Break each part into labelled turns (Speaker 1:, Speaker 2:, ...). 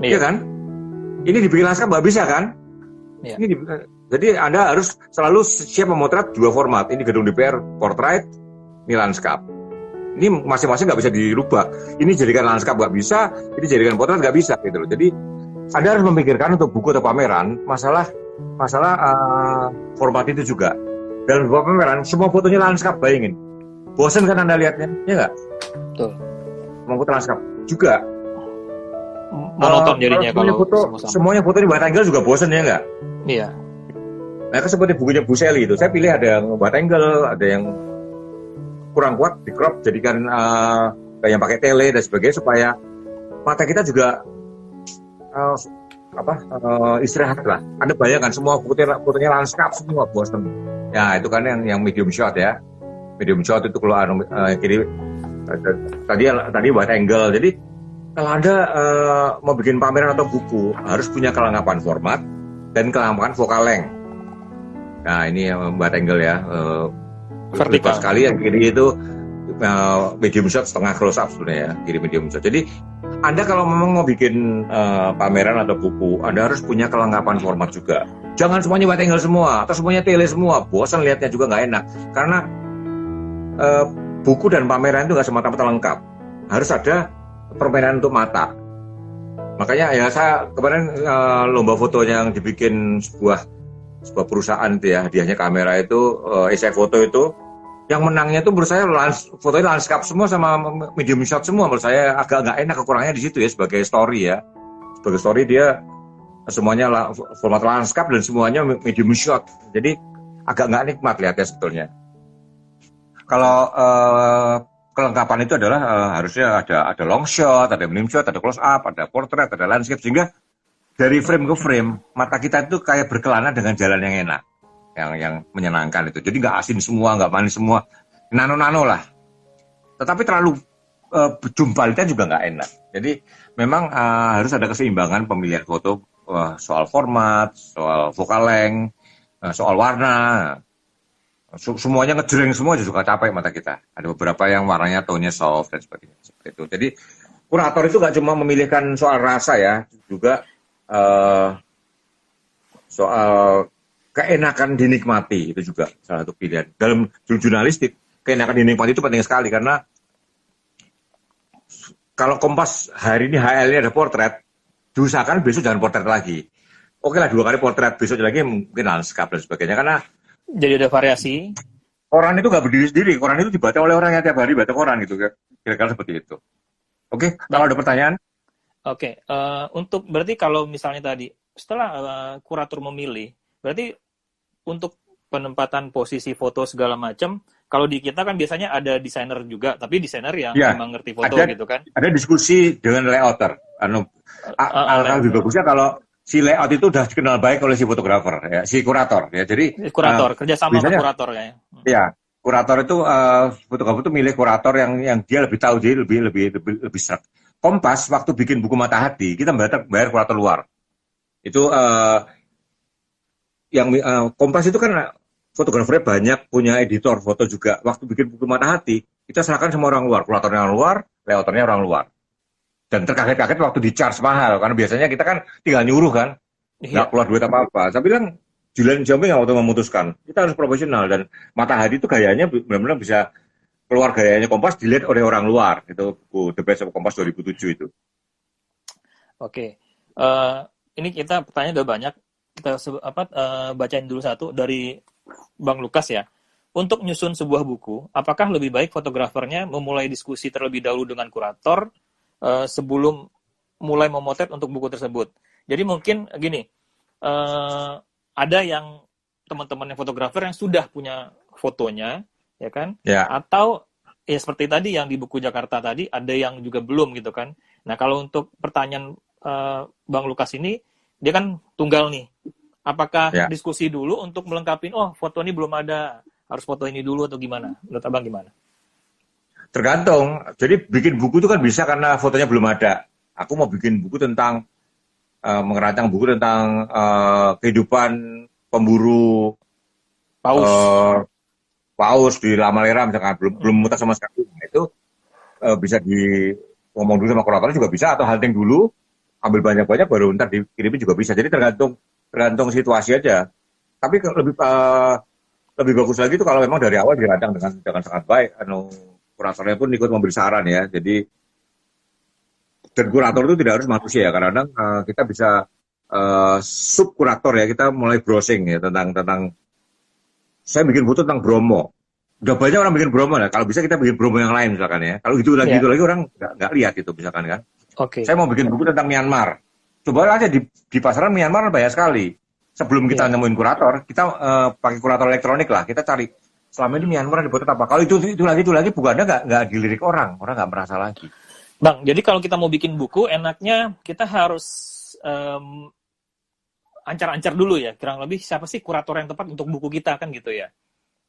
Speaker 1: Iya kan? Ini dibikin lanskap nggak bisa kan?
Speaker 2: Iya.
Speaker 1: Jadi Anda harus selalu siap memotret dua format. Ini gedung DPR portrait, ini lanskap. Ini masing-masing nggak bisa dirubah. Ini jadikan lanskap nggak bisa, ini jadikan potret nggak bisa gitu loh. Jadi Anda harus memikirkan untuk buku atau pameran masalah format itu juga. Dalam sebuah pameran semua fotonya lanskap, bayangin. Bosan kan Anda lihatnya, ya nggak?
Speaker 2: Betul.
Speaker 1: Mau foto lanskap juga.
Speaker 2: Monoton jadinya kalau
Speaker 1: semuanya foto di wide angle juga bosan, ya nggak?
Speaker 2: Iya.
Speaker 1: Nah, kan seperti bukunya Bu Sally itu, saya pilih ada yang wide angle, ada yang kurang kuat di crop, jadikan yang pakai tele dan sebagainya supaya mata kita juga istirahat lah. Anda bayangkan semua fotonya lanskap semua, bosan. Ya itu kan yang medium shot ya, medium shot itu kalau kiri tadi wide angle. Jadi kalau Anda mau bikin pameran atau buku harus punya kelengkapan format dan kelengkapan focal length. Nah ini wide angle ya. Vertikal sekali, yang kiri itu medium shot setengah close up sebenarnya ya, kiri medium shot. Jadi Anda kalau memang mau bikin pameran atau buku, Anda harus punya kelengkapan format juga. Jangan semuanya wide angle semua atau semuanya tele semua, bosan lihatnya juga nggak enak. Karena buku dan pameran itu nggak semata-mata lengkap, harus ada permainan untuk mata. Makanya ya saya kemarin lomba foto yang dibikin sebuah perusahaan itu ya, hadiahnya kamera itu esai foto itu, yang menangnya itu menurut saya fotonya lanskap semua sama medium shot semua. Menurut saya agak nggak enak, kekurangannya di situ ya, sebagai story ya. Sebagai story dia semuanya format lanskap dan semuanya medium shot. Jadi agak nggak nikmat lihatnya sebetulnya. Kalau kelengkapan itu adalah harusnya ada long shot, ada medium shot, ada close up, ada portrait, ada landscape, sehingga dari frame ke frame mata kita itu kayak berkelana dengan jalan yang enak, yang menyenangkan itu. Jadi nggak asin semua, nggak manis semua, nano lah. Tetapi terlalu berjumpalitan juga nggak enak. Jadi memang harus ada keseimbangan pemilihan foto, soal format, soal focal length, soal warna. Semuanya ngejreng semua juga capek mata kita. Ada beberapa yang warnanya tone-nya soft dan sebagainya seperti itu. Jadi kurator itu nggak cuma memilihkan soal rasa ya, juga soal keenakan dinikmati, itu juga salah satu pilihan. Dalam jurnalistik, keenakan dinikmati itu penting sekali, karena kalau Kompas hari ini HL-nya ada portret, diusahakan besok jangan portret lagi. Oke lah 2 kali portret, besok lagi mungkin lanskap dan sebagainya, karena
Speaker 2: jadi ada variasi.
Speaker 1: Koran itu nggak berdiri sendiri, koran itu dibaca oleh orang yang tiap hari baca koran gitu, kira-kira seperti itu. Oke, kalau ada pertanyaan?
Speaker 2: Oke, untuk berarti kalau misalnya tadi setelah kurator memilih, berarti untuk penempatan posisi foto segala macam, kalau di kita kan biasanya ada desainer juga, tapi desainer yang memang ngerti foto gitu kan?
Speaker 1: Ada diskusi dengan layouter. Lebih bagusnya kalau si layout itu udah dikenal baik oleh si fotografer, ya, si kurator. Ya, jadi
Speaker 2: kurator kerjasama sama kurator ya.
Speaker 1: Ya, kurator itu fotografer itu milih kurator yang dia lebih tahu, jadi lebih serak. Kompas waktu bikin buku Mata Hati, kita bayar kurator luar. Itu Kompas itu kan fotografernya banyak, punya editor foto juga. Waktu bikin buku Mata Hati, kita serahkan sama orang luar, kuratornya orang luar, layouternya orang luar. Dan terkaget-kaget waktu di-charge mahal, karena biasanya kita kan tinggal nyuruh kan, nggak keluar duit apa-apa. Saya bilang, Julian Jamming waktu memutuskan, kita harus profesional, dan Mata Hati itu gayanya benar-benar bisa keluar gayanya Kompas, dilihat oleh orang luar. Itu buku The Best of Kompas 2007 itu.
Speaker 2: Oke, ini kita pertanyaan udah banyak, kita bacain dulu satu dari Bang Lukas ya. Untuk nyusun sebuah buku, apakah lebih baik fotografernya memulai diskusi terlebih dahulu dengan kurator, sebelum mulai memotret untuk buku tersebut? Jadi mungkin gini, ada yang teman-teman yang fotografer yang sudah punya fotonya, ya kan? Ya. Atau ya seperti tadi yang di buku Jakarta tadi, ada yang juga belum gitu kan? Nah kalau untuk pertanyaan Bang Lukas ini, dia kan tunggal nih. Apakah diskusi dulu untuk melengkapi, foto ini belum ada, harus foto ini dulu atau gimana? Menurut Abang gimana?
Speaker 1: Tergantung. Jadi bikin buku itu kan bisa karena fotonya belum ada. Aku mau bikin buku tentang mengerancang buku tentang kehidupan pemburu paus di Lamalera misalkan, belum mutas sama sekali. Nah, itu bisa ngomong dulu sama kuratornya juga bisa, atau hunting dulu ambil banyak-banyak baru ntar dikirimin juga bisa. Jadi tergantung situasi aja. Tapi lebih bagus lagi itu kalau memang dari awal dirancang dengan sangat baik. Kuratornya pun ikut memberi saran ya. Jadi dan kurator itu tidak harus manusia ya. Kadang-kadang kita bisa sub kurator ya. Kita mulai browsing ya tentang saya bikin foto tentang Bromo. Udah banyak orang bikin Bromo ya. Kalau bisa kita bikin Bromo yang lain misalkan ya. Kalau gitu lagi orang nggak lihat itu misalkan kan. Saya mau bikin buku tentang Myanmar. Coba aja di pasaran Myanmar banyak sekali. Sebelum kita nemuin kurator, kita pakai kurator elektronik lah. Kita cari selama ini Myanmar dibuat apa. Kalau itu lagi bukannya nggak dilirik orang nggak merasa lagi.
Speaker 2: Bang, jadi kalau kita mau bikin buku, enaknya kita harus ancar-ancar dulu ya. Kurang lebih siapa sih kurator yang tepat untuk buku kita kan gitu ya.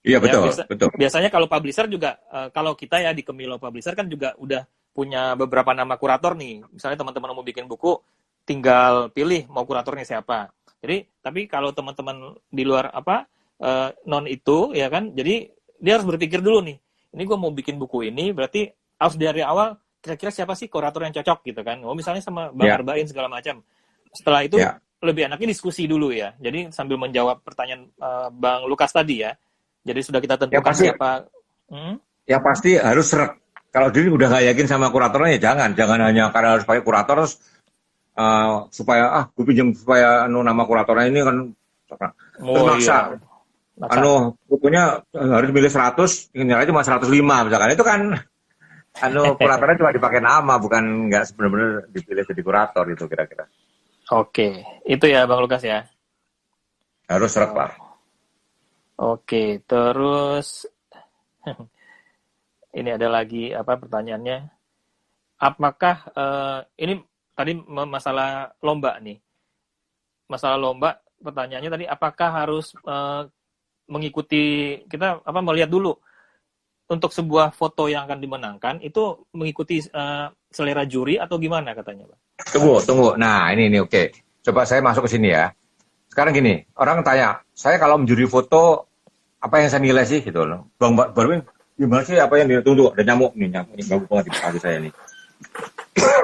Speaker 1: Iya betul, betul.
Speaker 2: Biasanya kalau publisher juga, kalau kita ya di Kemilo Publisher kan juga udah punya beberapa nama kurator nih. Misalnya teman-teman mau bikin buku, tinggal pilih mau kuratornya siapa. Jadi, tapi kalau teman-teman di luar non itu ya kan, jadi dia harus berpikir dulu nih. Ini gue mau bikin buku ini, berarti harus dari awal kira-kira siapa sih kurator yang cocok gitu kan. Misalnya sama Bang Arbain segala macam. Setelah itu lebih enaknya diskusi dulu ya. Jadi sambil menjawab pertanyaan Bang Lukas tadi ya. Jadi sudah kita tentukan siapa.
Speaker 1: Yang pasti harus seret. Kalau diri udah nggak yakin sama kuratornya ya jangan hanya karena harus pakai kurator terus supaya gue pinjam supaya nama kuratornya ini kan termaksa. Bukunya harus milih 100, nilainya cuma 105 misalkan. Itu kan kuratornya cuma dipakai nama, bukan nggak benar-benar dipilih jadi kurator itu kira-kira.
Speaker 2: Oke, itu ya Bang Lukas ya.
Speaker 1: Harus seret Pak.
Speaker 2: Oke, terus ini ada lagi pertanyaannya. Apakah ini tadi masalah lomba nih. Masalah lomba, pertanyaannya tadi apakah harus mengikuti, kita melihat dulu untuk sebuah foto yang akan dimenangkan itu mengikuti selera juri atau gimana katanya, Pak?
Speaker 1: Tunggu. Nah, ini oke. Coba saya masuk ke sini ya. Sekarang gini, orang tanya, saya kalau menjuri foto apa yang saya nilai sih gitu loh. Bang Barwin, gimana sih apa yang tunggu? Ada nyamuk ini ganggu banget di kaki saya nih.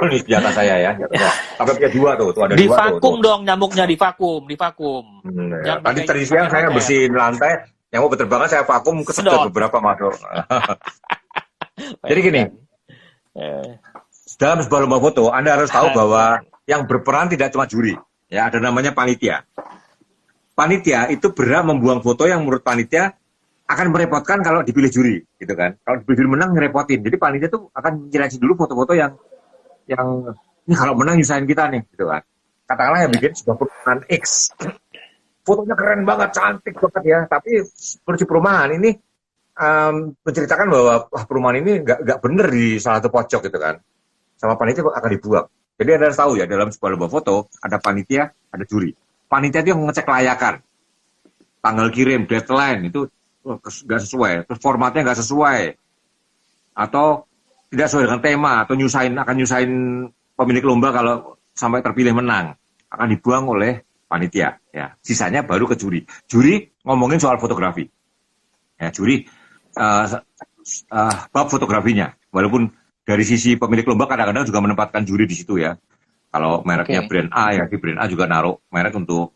Speaker 1: Ini senjata saya ya. Tapi punya dua tuh ada
Speaker 2: di
Speaker 1: dua tuh.
Speaker 2: Divakum dong nyamuknya, divakum.
Speaker 1: Ya. Tadi siang saya bersihin lantai, nyamuk berterbangan saya vakum kesedot beberapa masuk. Jadi gini, dalam sebuah lomba foto, Anda harus tahu bahwa yang berperan tidak cuma juri, ya ada namanya panitia. Panitia itu berhak membuang foto yang menurut panitia akan merepotkan kalau dipilih juri, gitu kan? Kalau dipilih juri menang ngerepotin. Jadi panitia tuh akan menyeleksi dulu foto-foto yang ini kalau menang nyusahin kita nih, gitu kan? Katakanlah yang bikin sebuah perumahan X, fotonya keren banget, cantik banget ya, tapi seperti perumahan ini menceritakan bahwa perumahan ini nggak bener di salah satu pojok, gitu kan? Sama panitia akan dibuang. Jadi Anda harus tahu ya, dalam sebuah lomba foto ada panitia, ada juri. Panitia itu yang ngecek kelayakan, tanggal kirim, deadline itu nggak sesuai, terus formatnya nggak sesuai, atau tidak sesuai dengan tema, atau akan nyusahin pemilik lomba kalau sampai terpilih menang, akan dibuang oleh panitia. Ya, sisanya baru ke juri. Juri ngomongin soal fotografi. Ya, juri bab fotografinya, walaupun dari sisi pemilik lomba kadang-kadang juga menempatkan juri di situ ya. Kalau mereknya brand A ya, di brand A juga naruh merek untuk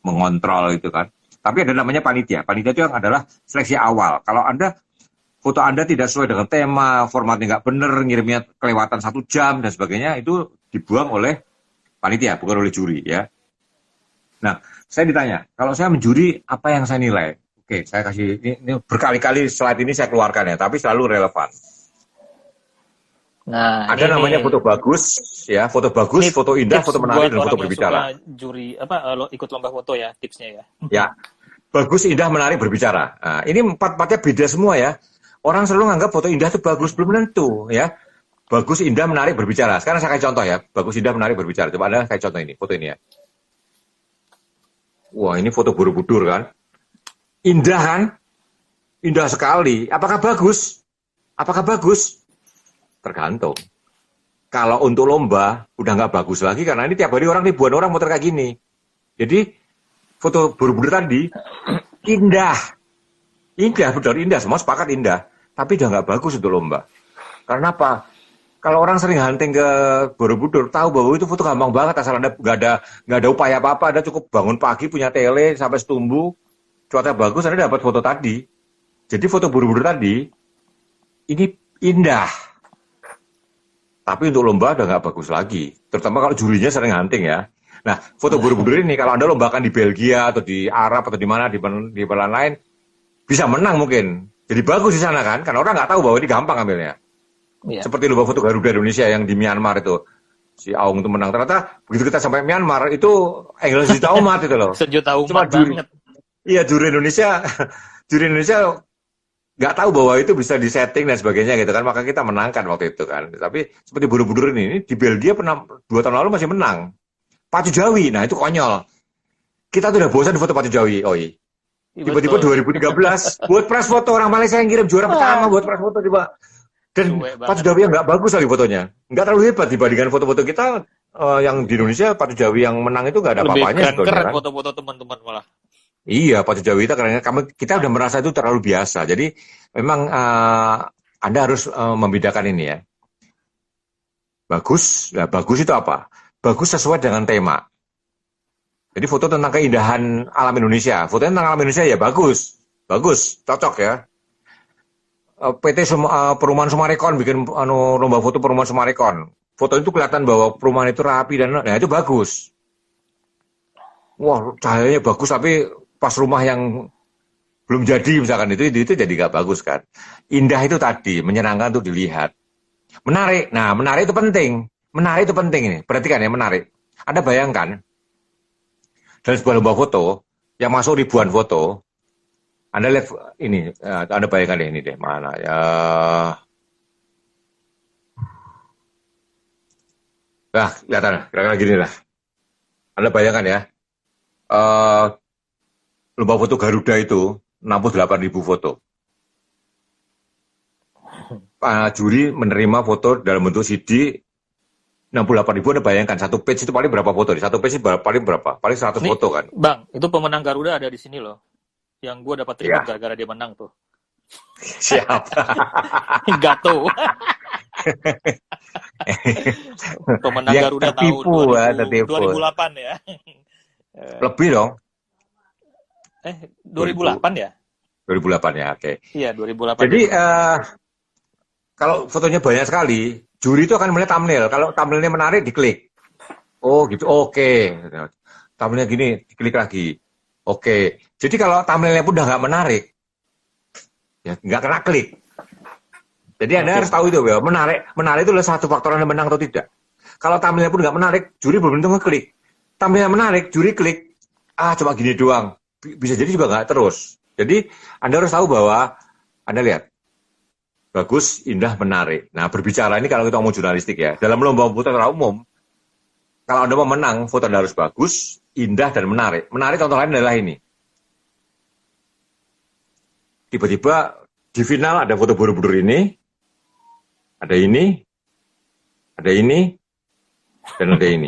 Speaker 1: mengontrol itu kan. Tapi ada namanya panitia. Panitia itu yang adalah seleksi awal. Kalau foto Anda tidak sesuai dengan tema, formatnya nggak benar, ngirimnya kelewatan 1 jam dan sebagainya, itu dibuang oleh panitia, bukan oleh juri ya. Nah, saya ditanya, kalau saya menjuri apa yang saya nilai? Oke, saya kasih ini berkali-kali slide ini saya keluarkan ya, tapi selalu relevan.
Speaker 2: Nah,
Speaker 1: ada namanya foto bagus, ya, foto bagus, foto indah, foto menarik, dan foto berbicara.
Speaker 2: Juri ikut lomba foto ya, tipsnya ya.
Speaker 1: Ya, bagus, indah, menarik, berbicara. Nah, ini 4-4-nya beda semua ya. Orang selalu nganggap foto indah itu bagus, belum tentu ya. Bagus, indah, menarik, berbicara. Sekarang saya kasih contoh ya, bagus, indah, menarik, berbicara. Coba Anda kayak contoh ini, foto ini ya. Wah, ini foto Borobudur kan. Indah kan? Indah sekali. Apakah bagus? Tergantung. Kalau untuk lomba, udah nggak bagus lagi, karena ini tiap hari ribuan orang muter kayak gini. Jadi, foto Borobudur tadi, indah. Indah, betul, indah. Semua sepakat indah. Tapi udah nggak bagus untuk lomba. Karena apa? kalau orang sering hunting ke Borobudur, tahu bahwa itu foto gampang banget, asal Anda nggak ada upaya apa-apa, Anda cukup bangun pagi, punya tele sampai Setumbu, cuaca bagus, Anda dapat foto tadi. Jadi foto Borobudur tadi ini indah, tapi untuk lomba udah nggak bagus lagi. Terutama kalau jurinya sering hunting ya. Nah, foto Borobudur ini kalau Anda lombakan di Belgia atau di Arab atau di mana di belahan lain bisa menang mungkin. Jadi bagus di sana kan, karena orang nggak tahu bahwa ini gampang ambilnya.
Speaker 2: Iya.
Speaker 1: Seperti lomba foto Garuda Indonesia yang di Myanmar itu. Si Aung itu menang. Ternyata begitu kita sampai Myanmar itu angle sejuta umat itu loh.
Speaker 2: Sejuta umat
Speaker 1: Cuma
Speaker 2: banget.
Speaker 1: Iya, juri Indonesia nggak tahu bahwa itu bisa disetting dan sebagainya gitu kan. Maka kita menangkan waktu itu kan. Tapi seperti Borobudur ini di Belgia pernah 2 tahun lalu masih menang. Pacu Jawi, nah itu konyol. Kita tuh udah bosan foto Pacu Jawi, Oi. Tiba-tiba 2013 buat press foto orang Malaysia yang kirim juara pertama buat press foto coba. Dan Pacu Jawi yang nggak bagus lagi fotonya. Nggak terlalu hebat dibandingkan foto-foto kita yang di Indonesia. Pacu Jawi yang menang itu nggak ada apa-apanya.
Speaker 2: Lebih keren
Speaker 1: kan?
Speaker 2: foto-foto teman-teman malah.
Speaker 1: Iya, Pacu Jawi itu karena kita udah merasa itu terlalu biasa. Jadi memang Anda harus membedakan ini ya. Bagus, nah bagus itu apa? Bagus sesuai dengan tema. Jadi foto tentang keindahan alam Indonesia. Fotonya tentang alam Indonesia ya bagus. Bagus, cocok ya. PT Perumahan Sumarekon bikin lomba foto Perumahan Sumarekon. Foto itu kelihatan bahwa perumahan itu rapi dan nah itu bagus. Wah, cahayanya bagus tapi pas rumah yang belum jadi misalkan itu jadi nggak bagus kan. Indah itu tadi menyenangkan untuk dilihat. Menarik. Nah, menarik itu penting. Menarik itu penting ini. Perhatikan ya, menarik. Anda bayangkan dalam sebuah lomba foto yang masuk ribuan foto, Anda lihat ini, Anda bayangkan deh ini deh, mana ya. Nah, kelihatan, kira-kira gini lah. Anda bayangkan ya, lomba foto Garuda itu 68.000 foto. Juri menerima foto dalam bentuk CD 68.000, Anda bayangkan satu page itu paling berapa foto? Satu page itu paling berapa? Paling 100
Speaker 2: Nih,
Speaker 1: foto kan?
Speaker 2: Bang, itu pemenang Garuda ada di sini loh. Yang gue dapat ribet
Speaker 1: Ya.
Speaker 2: gara-gara dia menang tuh.
Speaker 1: Siapa?
Speaker 2: Gato. Pemenang
Speaker 1: Dia
Speaker 2: Garuda
Speaker 1: tertipu,
Speaker 2: tahun
Speaker 1: tertipu.
Speaker 2: 2008 ya.
Speaker 1: Lebih dong.
Speaker 2: 2008 ya?
Speaker 1: 2008 ya, oke.
Speaker 2: Iya, 2008.
Speaker 1: Jadi kalau fotonya banyak sekali, juri itu akan melihat thumbnail. Kalau thumbnailnya menarik, diklik. Oh gitu, oke. Thumbnailnya gini, diklik lagi. Oke. Jadi kalau thumbnailnya pun udah nggak menarik, ya nggak kena klik. Jadi Anda harus tahu itu bahwa menarik itu adalah satu faktor Anda menang atau tidak. Kalau thumbnailnya pun nggak menarik, juri belum tentu ngeklik. Thumbnailnya menarik, juri klik. Cuma gini doang. Bisa jadi juga nggak terus. Jadi Anda harus tahu bahwa Anda lihat. Bagus, indah, menarik. Nah, berbicara ini kalau kita ngomong jurnalistik ya. Dalam lomba foto secara umum, kalau Anda mau menang, foto Anda harus bagus, indah, dan menarik. Menarik contoh lain adalah ini. Tiba-tiba di final ada foto Borobudur ini, ada ini, dan ada ini.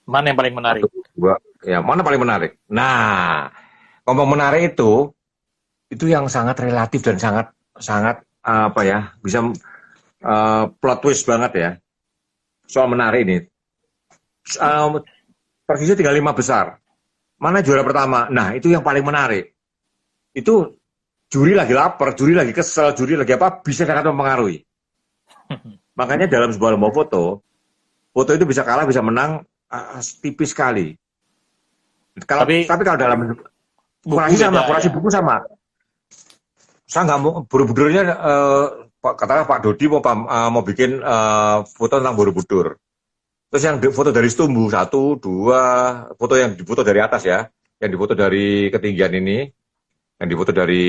Speaker 2: Mana yang paling menarik?
Speaker 1: Ya, mana paling menarik? Nah, ngomong menarik itu yang sangat relatif dan sangat bisa plot twist banget ya. Soal menarik ini. Persisnya tinggal 5 besar. Mana juara pertama? Nah, itu yang paling menarik. Itu juri lagi lapar, juri lagi kesel, juri lagi apa, bisa sangat mempengaruhi. Makanya dalam sebuah lomba foto itu bisa kalah, bisa menang tipis sekali. Tapi kalau dalam kurasi buku sama. Saya nggak mau Borobudurnya, katakanlah Pak Dodi mau bikin foto tentang Borobudur. Terus yang foto dari Setumbu 1, 2, foto yang difoto dari atas ya, yang difoto dari ketinggian ini, yang difoto dari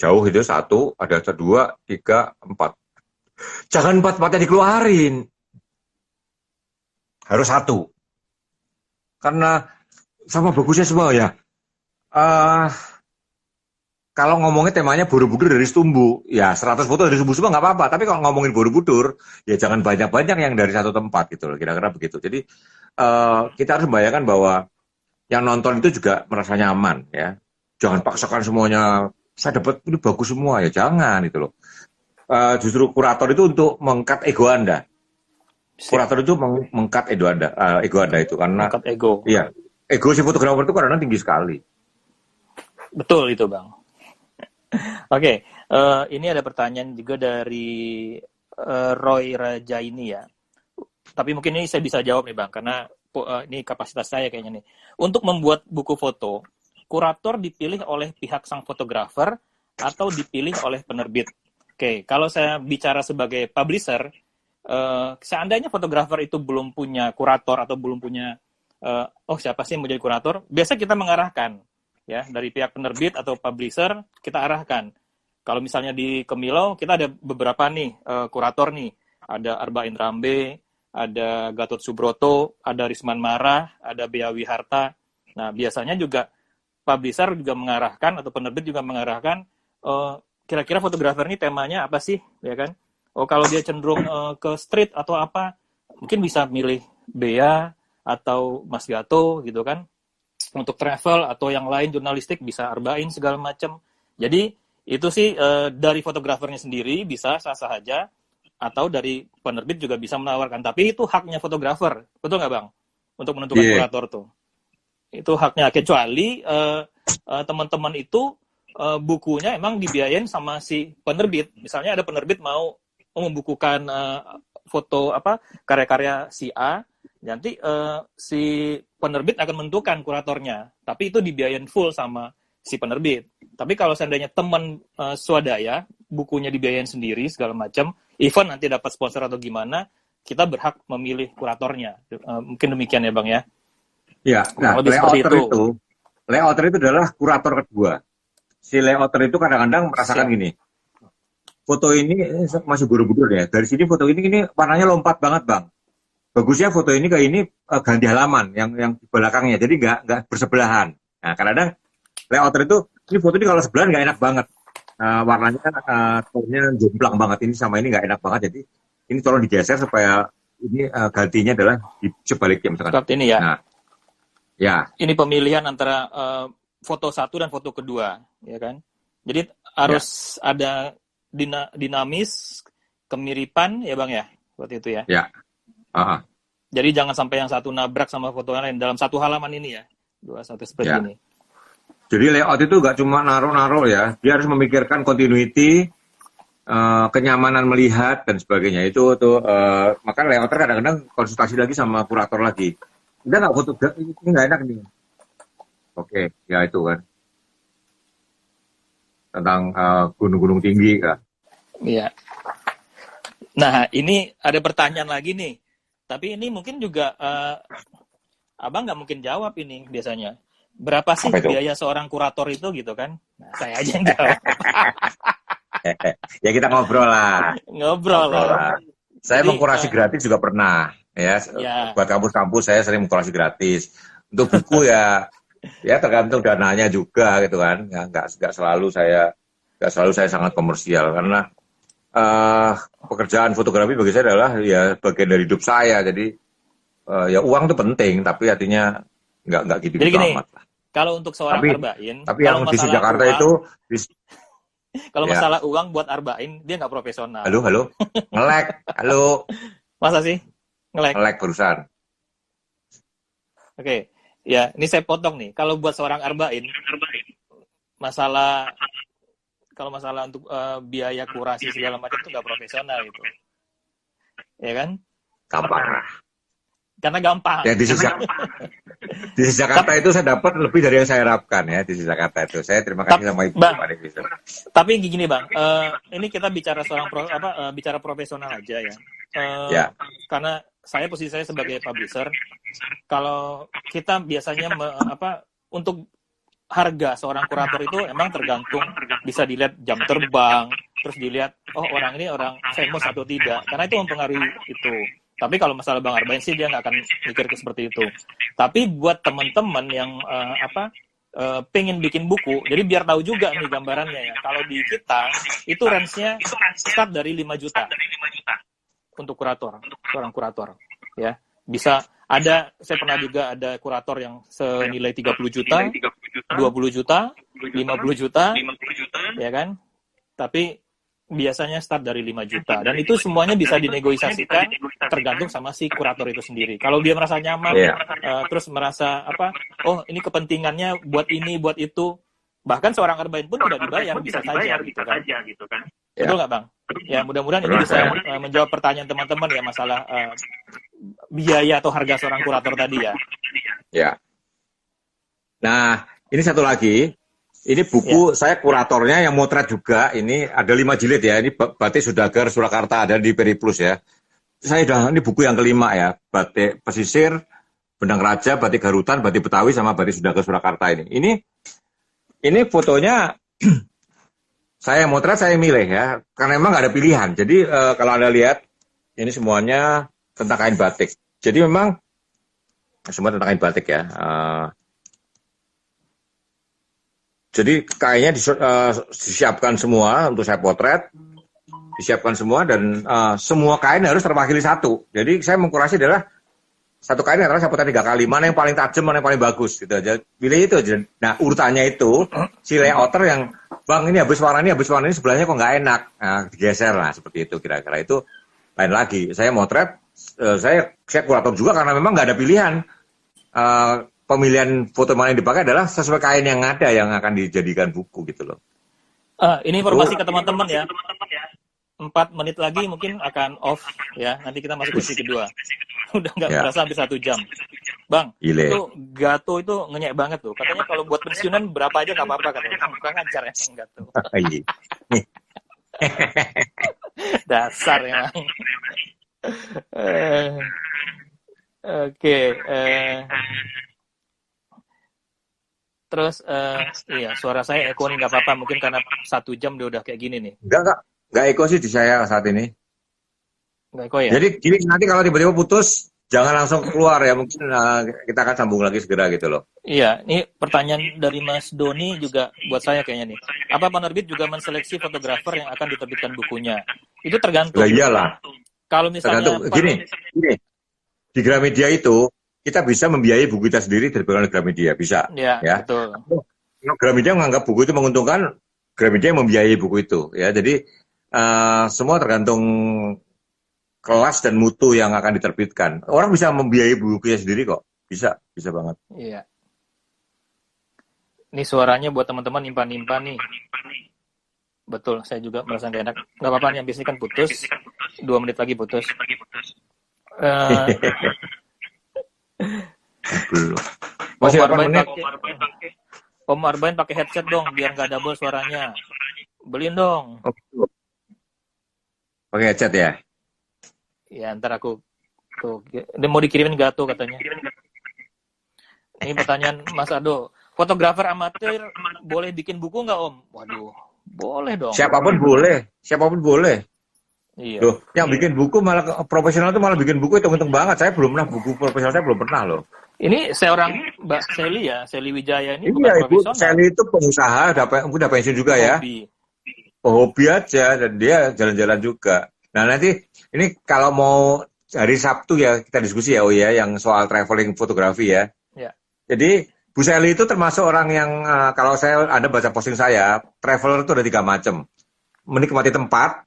Speaker 1: jauh itu 1, ada 2, 3, 4. Jangan 4-4-nya dikeluarin. Harus 1. Karena sama bagusnya semua ya. Kalau ngomongin temanya Borobudur dari Setumbu, ya 100 foto dari Setumbu semua nggak apa-apa. Tapi kalau ngomongin Borobudur, ya jangan banyak-banyak yang dari satu tempat gitu loh, kira-kira begitu. Jadi kita harus membayangkan bahwa yang nonton itu juga merasa nyaman ya. Jangan paksakan semuanya, saya dapat ini bagus semua, ya jangan gitu loh. justru kurator itu untuk mengkat ego Anda.
Speaker 2: Siap.
Speaker 1: Kurator itu mengkat ego Anda itu karena
Speaker 2: Angkat ego.
Speaker 1: iya, ego si fotografer itu kadang-kadang tinggi sekali.
Speaker 2: Betul itu, Bang. Oke, ini ada pertanyaan juga dari Roy Rajaini ya. Tapi mungkin ini saya bisa jawab nih Bang, karena ini kapasitas saya kayaknya nih. Untuk membuat buku foto, kurator dipilih oleh pihak sang fotografer atau dipilih oleh penerbit? Oke, kalau saya bicara sebagai publisher, seandainya fotografer itu belum punya kurator atau belum punya, siapa sih yang mau jadi kurator? Biasa kita mengarahkan, ya dari pihak penerbit atau publisher kita arahkan. Kalau misalnya di Kemilau kita ada beberapa nih kurator nih, ada Arba'in Rambe, ada Gatot Subroto, ada Risman Marah, ada Bea Wiharta. Nah biasanya juga publisher juga mengarahkan atau penerbit juga mengarahkan kira-kira fotografer ini temanya apa sih, ya kan? Oh kalau dia cenderung ke street atau apa, mungkin bisa milih Bea atau Mas Gato gitu kan. Untuk travel atau yang lain jurnalistik bisa Arba'in segala macam. Jadi itu sih dari fotografernya sendiri bisa sah-sah aja, atau dari penerbit juga bisa menawarkan. Tapi itu haknya fotografer, betul nggak Bang? Untuk menentukan kurator tuh. Itu haknya, kecuali teman-teman itu bukunya emang dibiayain sama si penerbit. Misalnya ada penerbit mau membukukan foto karya-karya si A, nanti si penerbit akan menentukan kuratornya, tapi itu dibiayain full sama si penerbit. Tapi kalau seandainya teman swadaya, bukunya dibiayain sendiri segala macam, even nanti dapat sponsor atau gimana, kita berhak memilih kuratornya. Mungkin demikian ya Bang ya.
Speaker 1: Ya, nah layouter itu adalah kurator kedua. Si layouter itu kadang-kadang merasakan gini. Foto ini masih buru-buru ya. Dari sini foto ini warnanya lompat banget Bang. Bagusnya foto ini kayak ini ganti halaman yang di belakangnya, jadi nggak bersebelahan. Nah kadang-kadang layouter itu ini foto ini kalau sebelahan nggak enak banget, warnanya tonnya jomplang banget, ini sama ini nggak enak banget, jadi ini tolong digeser supaya ini gantinya adalah di sebaliknya misalkan.
Speaker 2: Seperti ini ya.
Speaker 1: Nah, ya.
Speaker 2: Ini pemilihan antara foto satu dan foto kedua, ya kan? Jadi harus ada dinamis, kemiripan ya Bang ya, seperti itu ya.
Speaker 1: Ya.
Speaker 2: Jadi jangan sampai yang satu nabrak sama foto yang lain dalam satu halaman ini ya. 21 seperti ini.
Speaker 1: Jadi layout itu nggak cuma naruh-naruh ya. Dia harus memikirkan continuity, kenyamanan melihat dan sebagainya. Itu tuh maka layouter kadang-kadang konsultasi lagi sama kurator lagi. Udah nggak foto ini nggak enak nih. Oke, ya itu kan. Tentang gunung-gunung tinggi kan.
Speaker 2: Iya. Nah, ini ada pertanyaan lagi nih. Tapi ini mungkin juga Abang nggak mungkin jawab ini biasanya. Berapa sih biaya seorang kurator itu gitu kan? Nah, saya aja yang jawab.
Speaker 1: Ya kita ngobrol lah.
Speaker 2: Ngobrol lah.
Speaker 1: Saya mengkurasi gratis juga pernah. Ya. Buat kampus-kampus saya sering mengkurasi gratis. Untuk buku ya tergantung dananya juga gitu kan. Ya, nggak selalu saya sangat komersial karena pekerjaan fotografi bagi saya adalah ya bagian dari hidup saya, jadi ya uang itu penting, tapi artinya nggak gitu amat lah.
Speaker 2: Kalau untuk seorang Arba'in,
Speaker 1: tapi yang di Jakarta uang, itu
Speaker 2: kalau masalah uang buat Arba'in dia nggak profesional.
Speaker 1: Halo ngelek, halo.
Speaker 2: Masa sih ngelek
Speaker 1: perusahaan.
Speaker 2: Oke, ya ini saya potong nih. Kalau buat seorang Arba'in, masalah untuk biaya kurasi segala macam itu nggak profesional itu, ya kan?
Speaker 1: Gampang.
Speaker 2: Karena gampang.
Speaker 1: Ya di Jakarta itu saya dapat lebih dari yang saya harapkan ya di Jakarta itu. Saya terima kasih sama Ibu Pak Dewi.
Speaker 2: Tapi gini Bang, ini kita bicara bicara profesional aja ya. Karena posisi saya sebagai publisher, kalau kita biasanya untuk harga seorang kurator itu emang tergantung, bisa dilihat jam terbang, terus dilihat orang ini orang famous atau tidak, karena itu mempengaruhi itu. Tapi kalau masalah Bang Arba'in sih dia nggak akan mikir seperti itu. Tapi buat teman-teman yang pengen bikin buku, jadi biar tahu juga nih gambarannya ya. Kalau di kita itu range-nya start dari 5 juta untuk seorang kurator ya. Bisa ada, saya pernah juga ada kurator yang senilai 30 juta, 20 juta, 50 juta, ya kan? Tapi biasanya start dari 5 juta. Dan itu semuanya bisa dinegosiasikan tergantung sama si kurator itu sendiri. Kalau dia merasa nyaman, terus merasa oh ini kepentingannya buat ini, buat itu, bahkan seorang Arbain pun tidak dibayar, bisa saja gitu kan. Betul nggak Bang? Ya mudah-mudahan ini bisa menjawab pertanyaan teman-teman ya masalah biaya atau harga seorang kurator tadi ya.
Speaker 1: Ya. Nah, ini satu lagi. Ini buku saya kuratornya yang motret juga. Ini ada 5 jilid ya. Ini Batik Saudagar Surakarta, ada di Periplus ya. Ini buku yang kelima ya. Batik Pesisir, Benang Raja, Batik Garutan, Batik Betawi, sama Batik Saudagar Surakarta ini. Ini fotonya saya motret, saya milih ya. Karena memang nggak ada pilihan. Jadi kalau Anda lihat, ini semuanya tentang kain batik. Jadi memang semua tentang kain batik ya. Jadi kainnya disiapkan semua untuk saya potret, disiapkan semua dan semua kain harus terwakili satu. Jadi saya mengkurasi adalah satu kain antara saya potret 3 kali, mana yang paling tajam, mana yang paling bagus gitu aja. Pilih itu aja. Nah urutannya itu si layouter yang Bang ini habis warna ini sebelahnya kok nggak enak, digeser lah seperti itu kira-kira. Itu lain lagi. Saya motret, saya kurator juga karena memang nggak ada pilihan. Pemilihan foto mana yang dipakai adalah sesuai kain yang ada yang akan dijadikan buku gitu loh.
Speaker 2: Ini informasi ke teman-teman ya. 4 menit lagi mungkin akan off ya. Nanti kita masuk ke sesi kedua. Udah nggak berasa habis 1 jam. Bang, itu Gato itu ngenyek banget tuh. Katanya kalau buat pensiunan berapa aja nggak apa-apa katanya. Bukan ajar ya Gato. Dasar emang. Oke. Terus iya suara saya eko nih nggak apa-apa mungkin karena 1 jam dia udah kayak gini nih.
Speaker 1: Enggak eko sih di saya saat ini.
Speaker 2: Enggak eko ya.
Speaker 1: Jadi gini nanti kalau tiba-tiba putus jangan langsung keluar ya mungkin kita akan sambung lagi segera gitu loh.
Speaker 2: Iya, ini pertanyaan dari Mas Doni juga buat saya kayaknya nih. Apa penerbit juga menseleksi fotografer yang akan diterbitkan bukunya? Itu tergantung.
Speaker 1: Lah iyalah.
Speaker 2: Kalau misalnya
Speaker 1: gini. Di Gramedia itu kita bisa membiayai buku kita sendiri dari Gramedia, bisa.
Speaker 2: Ya, betul.
Speaker 1: Kalau Gramedia menganggap buku itu menguntungkan, Gramedia membiayai buku itu. Ya, jadi semua tergantung kelas dan mutu yang akan diterbitkan. Orang bisa membiayai bukunya sendiri kok, bisa banget.
Speaker 2: Iya. Ini suaranya buat teman-teman nimpan-nimpan nih. Betul, saya juga merasa gak enak. Gak apa-apa, yang biasanya kan putus. 2 menit lagi putus.
Speaker 1: Masih 8 menit.
Speaker 2: Om Arbain pakai headset dong biar nggak double suaranya. Beliin dong.
Speaker 1: Pakai headset ya?
Speaker 2: Ya ntar aku tuh. Dia mau dikirimin Gato katanya. Ini pertanyaan Mas Ado. Fotografer amatir boleh bikin buku nggak Om? Waduh, boleh dong.
Speaker 1: Siapapun boleh.
Speaker 2: Iya.
Speaker 1: Loh, yang bikin buku malah profesional itu malah bikin buku itu untung banget. Saya belum pernah buku profesional, saya belum pernah loh.
Speaker 2: Ini seorang Mbak Seli ya, Seli Wijaya ini
Speaker 1: bukan profesional. Seli itu pengusaha, udah pensiun juga ya. Hobi aja dan dia jalan-jalan juga. Nah nanti ini kalau mau hari Sabtu ya kita diskusi ya yang soal traveling fotografi ya.
Speaker 2: Ya.
Speaker 1: Jadi Bu Seli itu termasuk orang yang kalau Anda baca posting saya, traveler itu ada 3 macam. Menikmati tempat,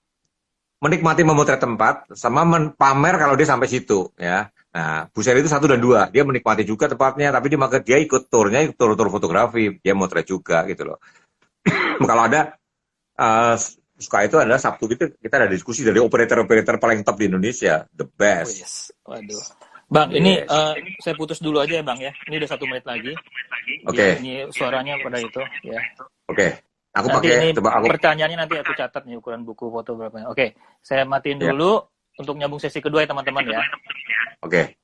Speaker 1: menikmati memotret tempat, sama pamer kalau dia sampai situ ya. Nah, Bu Seli itu 1 dan 2. Dia menikmati juga tempatnya, tapi dia ikut turnya, tur fotografi, dia motret juga gitu loh. Kalau ada suka itu adalah Sabtu kita ada diskusi dari operator paling top di Indonesia, the best.
Speaker 2: Yes. Waduh. Bang, ini saya putus dulu aja ya Bang ya. Ini udah 1 menit lagi.
Speaker 1: Oke.
Speaker 2: Ini suaranya pada itu ya.
Speaker 1: Oke. Aku
Speaker 2: nanti
Speaker 1: pakai
Speaker 2: pertanyaannya nanti aku catat nih ukuran buku foto berapa. Oke, saya matiin dulu untuk nyambung sesi kedua ya teman-teman ya.
Speaker 1: Oke.